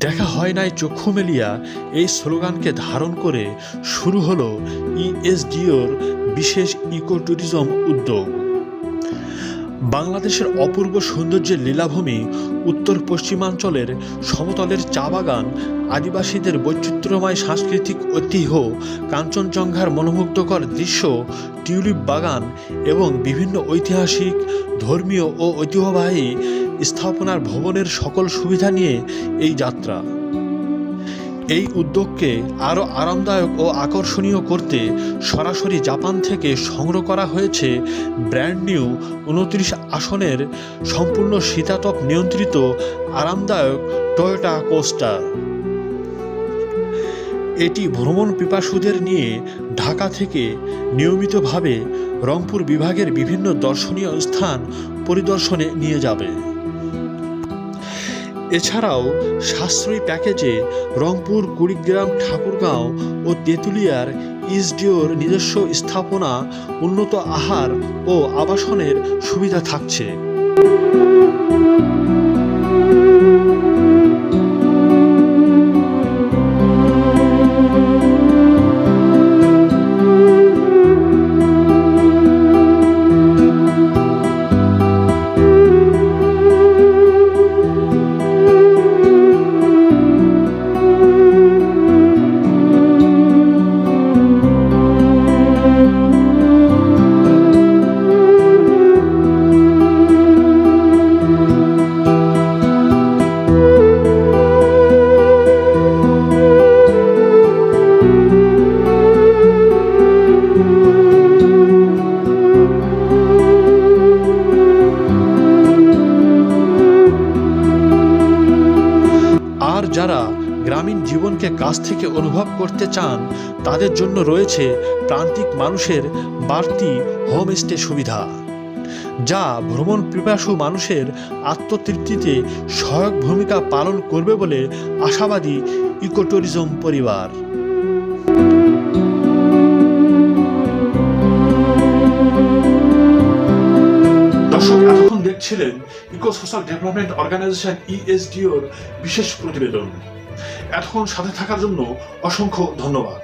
দেখা হয় নাই চক্ষু মেলিয়া এই স্লোগানকে ধারণ করে শুরু হলো ইএসডিওর বিশেষ ইকো ট্যুরিজম উদ্যোগ। বাংলাদেশের অপূর্ব সৌন্দর্যের লীলাভূমি, উত্তর পশ্চিমাঞ্চলের সমতলের চা বাগান, আদিবাসীদের বৈচিত্র্যময় সাংস্কৃতিক ঐতিহ্য, কাঞ্চনজঙ্ঘার মনোমুগ্ধকর দৃশ্য, টিউলিপ বাগান এবং বিভিন্ন ঐতিহাসিক, ধর্মীয় ও ঐতিহ্যবাহী স্থাপনার ভবনের সকল সুবিধা নিয়ে এই যাত্রা। এই উদ্যোগকে আরও আরামদায়ক ও আকর্ষণীয় করতে সরাসরি জাপান থেকে সংগ্রহ করা হয়েছে ব্র্যান্ড নিউ 29 আসনের সম্পূর্ণ শীতাতপ নিয়ন্ত্রিত আরামদায়ক টয়োটা কোস্টার। এটি ভ্রমণ পিপাসুদের নিয়ে ঢাকা থেকে নিয়মিতভাবে রংপুর বিভাগের বিভিন্ন দর্শনীয় স্থান পরিদর্শনে নিয়ে যাবে। এছাড়াও সাশ্রয়ী প্যাকেজে রংপুর, কুড়িগ্রাম, ঠাকুরগাঁও ও তেঁতুলিয়ার ইএসডিওর নিজস্ব স্থাপনা, উন্নত আহার ও আবাসনের সুবিধা থাকছে। আর যারা গ্রামীণ জীবনকে কাছ থেকে অনুভব করতে চান, তাদের জন্য রয়েছে প্রান্তিক মানুষের বাড়তি হোমস্টে সুবিধা, যা ভ্রমণ পিপাসু মানুষের আত্মতৃপ্তিতে সহায়ক ভূমিকা পালন করবে বলে আশাবাদী ইকো ট্যুরিজম পরিবার। দর্শক, এতক্ষণ দেখছিলেন ইকো সোশ্যাল ডেভেলপমেন্ট অর্গানাইজেশন ইএসডিওর বিশেষ প্রতিবেদন। এতক্ষণ সাথে থাকার জন্য অসংখ্য ধন্যবাদ।